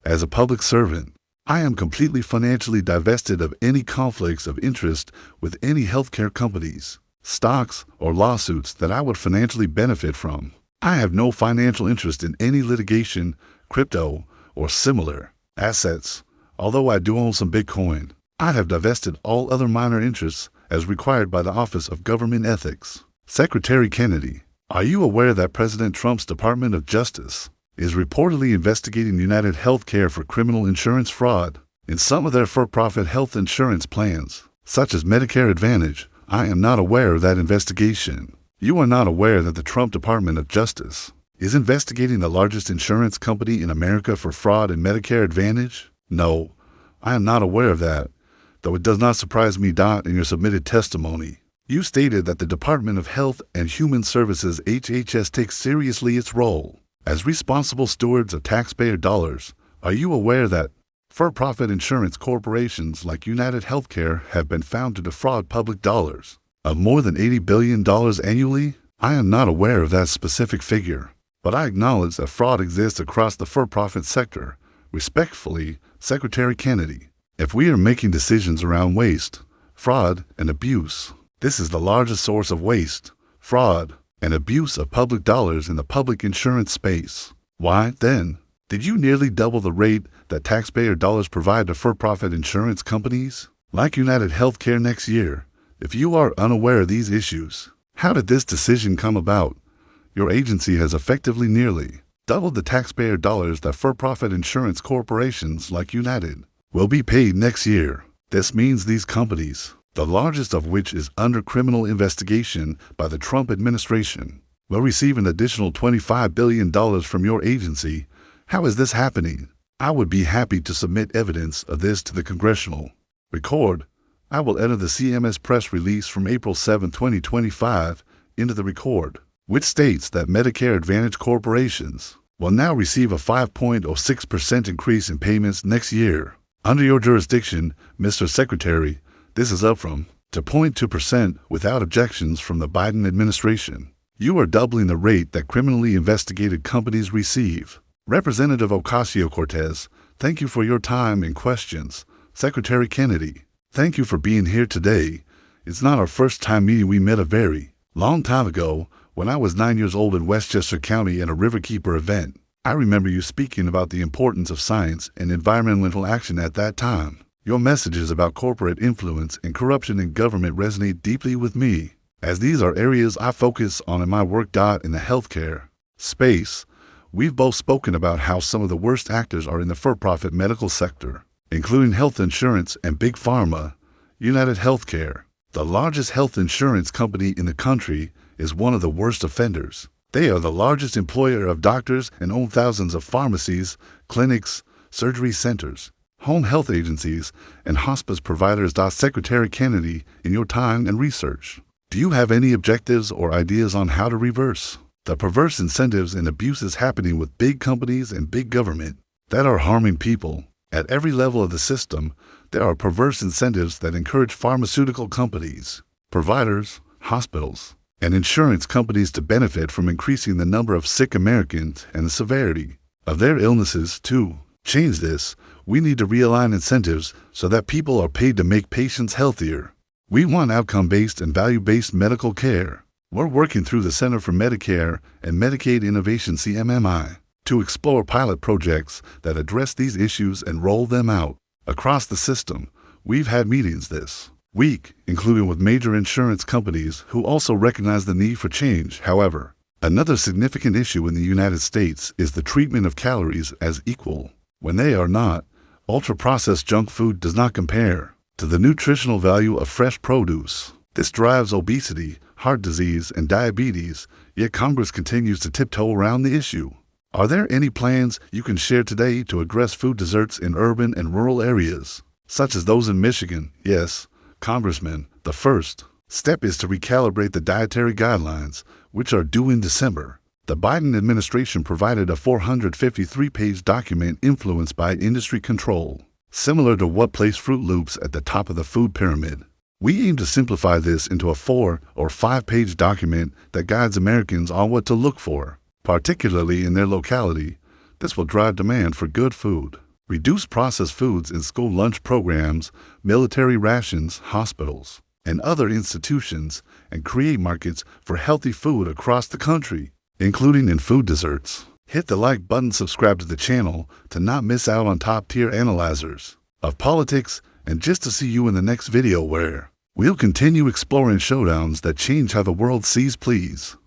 As a public servant, I am completely financially divested of any conflicts of interest with any healthcare companies, stocks, or lawsuits that I would financially benefit from. I have no financial interest in any litigation, crypto, or similar assets, although I do own some Bitcoin. I have divested all other minor interests as required by the Office of Government Ethics. Secretary Kennedy, are you aware that President Trump's Department of Justice is reportedly investigating United Healthcare for criminal insurance fraud in some of their for-profit health insurance plans, such as Medicare Advantage? I am not aware of that investigation. You are not aware that the Trump Department of Justice is investigating the largest insurance company in America for fraud in Medicare Advantage? No, I am not aware of that, though it does not surprise me. In your submitted testimony, you stated that the Department of Health and Human Services HHS takes seriously its role as responsible stewards of taxpayer dollars. Are you aware that for-profit insurance corporations like United Healthcare have been found to defraud public dollars of more than $80 billion annually? I am not aware of that specific figure, but I acknowledge that fraud exists across the for-profit sector. Respectfully, Secretary Kennedy, if we are making decisions around waste, fraud, and abuse, this is the largest source of waste, fraud, and abuse of public dollars in the public insurance space. Why, then, did you nearly double the rate that taxpayer dollars provide to for-profit insurance companies like United Healthcare next year? If you are unaware of these issues, how did this decision come about? Your agency has effectively nearly doubled the taxpayer dollars that for-profit insurance corporations like United will be paid next year. This means these companies, the largest of which is under criminal investigation by the Trump administration, will receive an additional $25 billion from your agency. How is this happening? I would be happy to submit evidence of this to the congressional record. I will enter the CMS press release from April 7, 2025 into the record, which states that Medicare Advantage corporations will now receive a 5.06% increase in payments next year. Under your jurisdiction, Mr. Secretary, this is up from 2.2% without objections from the Biden administration. You are doubling the rate that criminally investigated companies receive. Representative Ocasio-Cortez, thank you for your time and questions. Secretary Kennedy, thank you for being here today. It's not our first time meeting. We met a very long time ago when I was 9 years old in Westchester County at a Riverkeeper event. I remember you speaking about the importance of science and environmental action at that time. Your messages about corporate influence and corruption in government resonate deeply with me, as these are areas I focus on in my work. In the healthcare space, we've both spoken about how some of the worst actors are in the for-profit medical sector, including health insurance and big pharma. United Healthcare, the largest health insurance company in the country, is one of the worst offenders. They are the largest employer of doctors and own thousands of pharmacies, clinics, surgery centers, home health agencies, and hospice providers. Secretary Kennedy, in your time and research, do you have any objectives or ideas on how to reverse the perverse incentives and abuses happening with big companies and big government that are harming people? At every level of the system, there are perverse incentives that encourage pharmaceutical companies, providers, hospitals, and insurance companies to benefit from increasing the number of sick Americans and the severity of their illnesses. To change this, we need to realign incentives so that people are paid to make patients healthier. We want outcome-based and value-based medical care. We're working through the Center for Medicare and Medicaid Innovation (CMMI) to explore pilot projects that address these issues and roll them out across the system. We've had meetings this week, including with major insurance companies who also recognize the need for change. However, another significant issue in the United States is the treatment of calories as equal when they are not. Ultra-processed junk food does not compare to the nutritional value of fresh produce. This drives obesity, heart disease, and diabetes, yet Congress continues to tiptoe around the issue. Are there any plans you can share today to address food deserts in urban and rural areas, such as those in Michigan? Yes, Congressman, the first step is to recalibrate the dietary guidelines, which are due in December. The Biden administration provided a 453-page document influenced by industry control, similar to what placed Fruit Loops at the top of the food pyramid. We aim to simplify this into a 4- or 5-page document that guides Americans on what to look for, particularly in their locality. This will drive demand for good food. reduce processed foods in school lunch programs, military rations, hospitals, and other institutions, and create markets for healthy food across the country, including in food desserts. Hit the like button, subscribe to the channel to not miss out on top-tier analyzers of politics, and just to see you in the next video where we'll continue exploring showdowns that change how the world sees. Please